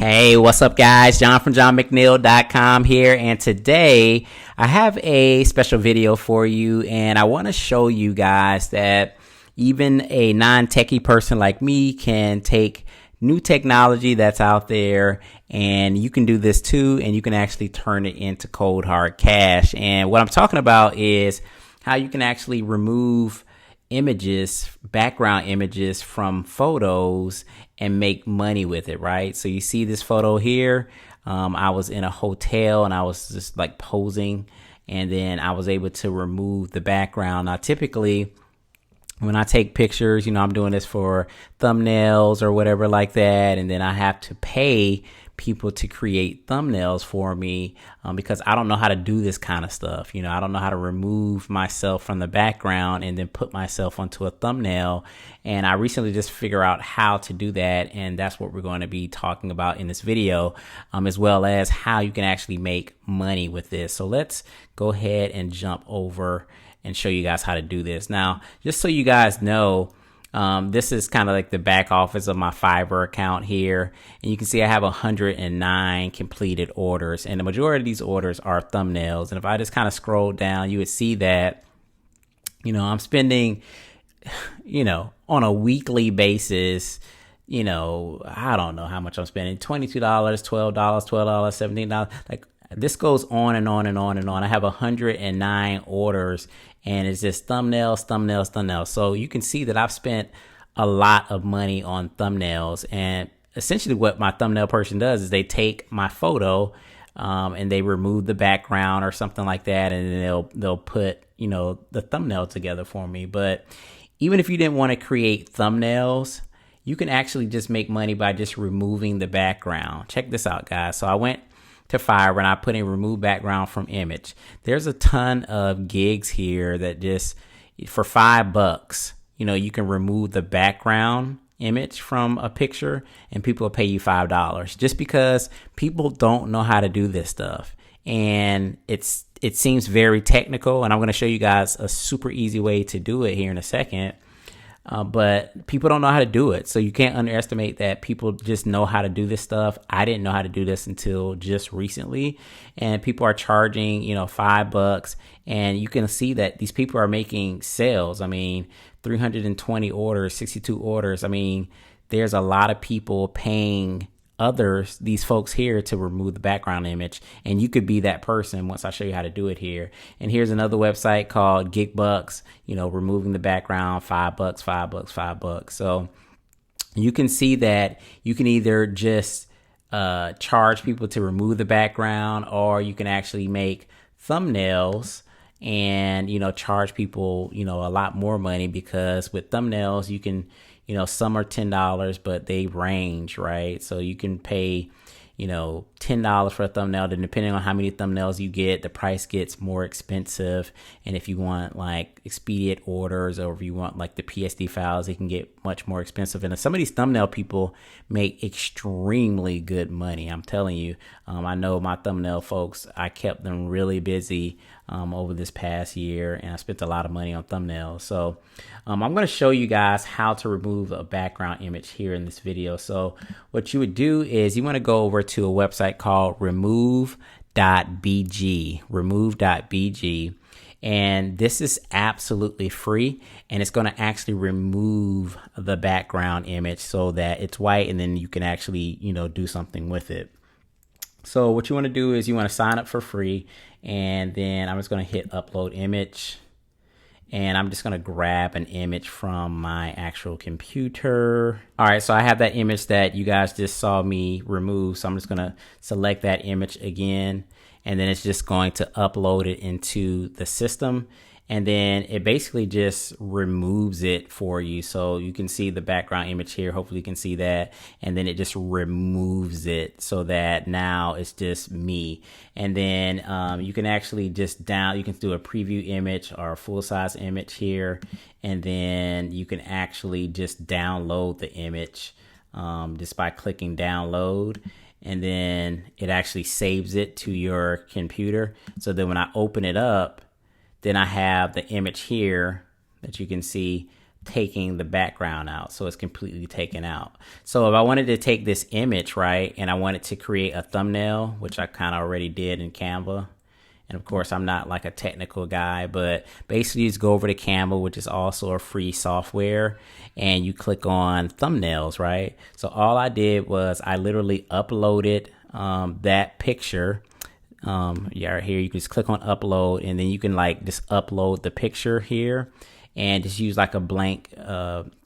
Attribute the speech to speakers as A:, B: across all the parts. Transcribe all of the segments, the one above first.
A: Hey, what's up, guys? John from johnmcneil.com here, and today I have a special video for you, and I want to show you guys that even a non-techie person like me can take new technology that's out there, and you can do this too, and you can actually turn it into cold hard cash. And what I'm talking about is how you can actually remove images, background images from photos and make money with it, right? So you see this photo here. I was in a hotel and I was just like posing, and then I was able to remove the background. Now, typically when I take pictures, I'm doing this for thumbnails or whatever like that, and then I have to pay people to create thumbnails for me because I don't know how to do this kind of stuff. I don't know how to remove myself from the background and then put myself onto a thumbnail. And I recently just figured out how to do that, and that's what we're going to be talking about in this video, as well as how you can actually make money with this. So let's go ahead and jump over and show you guys how to do this. Now, just so you guys know, this is kind of like the back office of my Fiverr account here. And you can see I have 109 completed orders, and the majority of these orders are thumbnails. And if I just kind of scroll down, you would see that, I'm spending, on a weekly basis, I don't know how much I'm spending, $22, $12, $17. Like, this goes on and on and on and on. I have 109 orders, and it's just thumbnails. So you can see that I've spent a lot of money on thumbnails. And essentially what my thumbnail person does is they take my photo and they remove the background or something like that, and then they'll put, the thumbnail together for me. But even if you didn't want to create thumbnails, you can actually just make money by just removing the background. Check this out, guys. So I went to Fiverr and I put in remove background from image. There's a ton of gigs here that just for $5, you can remove the background image from a picture and people will pay you $5 just because people don't know how to do this stuff. And it seems very technical, and I'm going to show you guys a super easy way to do it here in a second. But people don't know how to do it. So you can't underestimate that people just know how to do this stuff. I didn't know how to do this until just recently. And people are charging, $5. And you can see that these people are making sales. 320 orders, 62 orders. There's a lot of people paying these folks here to remove the background image, and you could be that person once I show you how to do it here. And here's another website called Gigbucks, removing the background, $5. So you can see that you can either just charge people to remove the background, or you can actually make thumbnails and charge people a lot more money, because with thumbnails you can some are $10, but they range, right? So you can pay, $10 for a thumbnail. Then depending on how many thumbnails you get, the price gets more expensive. And if you want like expedient orders, or if you want like the PSD files, it can get much more expensive. And some of these thumbnail people make extremely good money. I'm telling you, I know my thumbnail folks, I kept them really busy over this past year, and I spent a lot of money on thumbnails. So I'm going to show you guys how to remove a background image here in this video. So what you would do is you want to go over to a website called Remove.bg, Remove.bg. And this is absolutely free, and it's going to actually remove the background image so that it's white, and then you can actually, do something with it. So what you want to do is you want to sign up for free, and then I'm just going to hit upload image, and I'm just going to grab an image from my actual computer. All right, so I have that image that you guys just saw me remove. So I'm just going to select that image again, and then it's just going to upload it into the system. And then it basically just removes it for you. So you can see the background image here. Hopefully you can see that. And then it just removes it so that now it's just me. And then you can actually just you can do a preview image or a full size image here. And then you can actually just download the image just by clicking download. And then it actually saves it to your computer. So then when I open it up, then I have the image here that you can see taking the background out, so it's completely taken out. So if I wanted to take this image, right, and I wanted to create a thumbnail, which I kind of already did in Canva, and of course I'm not like a technical guy, but basically you just go over to Canva, which is also a free software, and you click on thumbnails, right? So all I did was I literally uploaded that picture. Yeah, right here you can just click on upload, and then you can like just upload the picture here and just use like a blank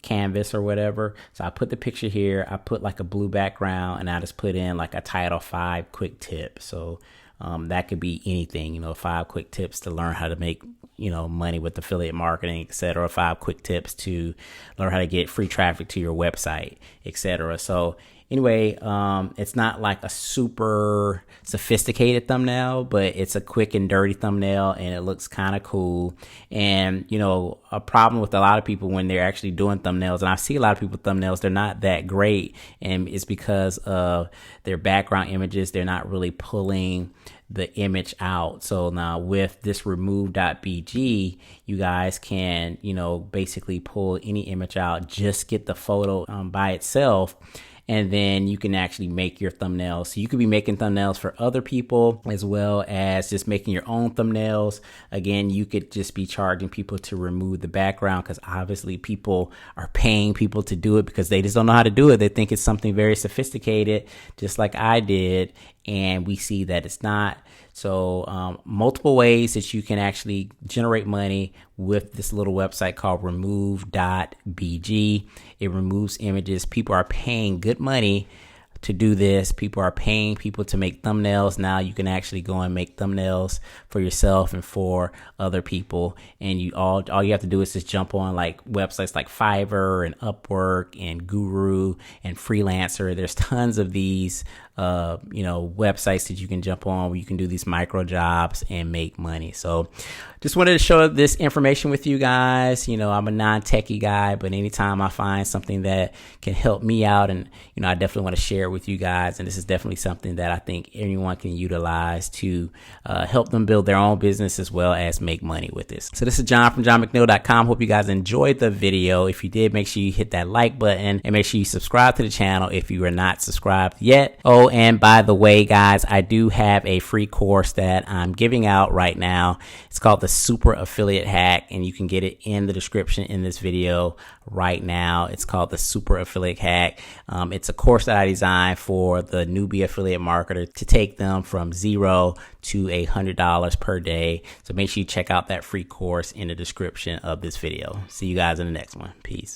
A: canvas or whatever. So I put the picture here, I put like a blue background, and I just put in like a title 5 quick tips. So that could be anything, you know, 5 quick tips to learn how to make, you know, money with affiliate marketing, etc. 5 quick tips to learn how to get free traffic to your website, etc. So anyway, it's not like a super sophisticated thumbnail, but it's a quick and dirty thumbnail, and it looks kind of cool. And, you know, a problem with a lot of people when they're actually doing thumbnails, and I see a lot of people thumbnails, they're not that great, and it's because of their background images. They're not really pulling the image out. So now with this Remove.bg, you guys can, you know, basically pull any image out, just get the photo by itself, and then you can actually make your thumbnails. So you could be making thumbnails for other people as well as just making your own thumbnails. Again, you could just be charging people to remove the background, because obviously people are paying people to do it because they just don't know how to do it. They think it's something very sophisticated, just like I did, and we see that it's not. So multiple ways that you can actually generate money with this little website called Remove.bg. It removes images. People are paying good money to do this. People are paying people to make thumbnails. Now you can actually go and make thumbnails for yourself and for other people. And you all you have to do is just jump on like websites like Fiverr and Upwork and Guru and Freelancer. There's tons of these you know, websites that you can jump on where you can do these micro jobs and make money. So just wanted to show this information with you guys. You know, I'm a non-techie guy, but anytime I find something that can help me out, and, you know, I definitely want to share it with you guys. And this is definitely something that I think anyone can utilize to help them build their own business as well as make money with this. So this is John from johnmcneil.com. Hope you guys enjoyed the video. If you did, make sure you hit that like button and make sure you subscribe to the channel if you are not subscribed yet. Oh, and by the way, guys, I do have a free course that I'm giving out right now. It's called the Super Affiliate Hack, and you can get it in the description in this video right now. It's called the Super Affiliate Hack. It's a course that I designed for the newbie affiliate marketer to take them from $0 to $100 per day. So make sure you check out that free course in the description of this video. See you guys in the next one. Peace.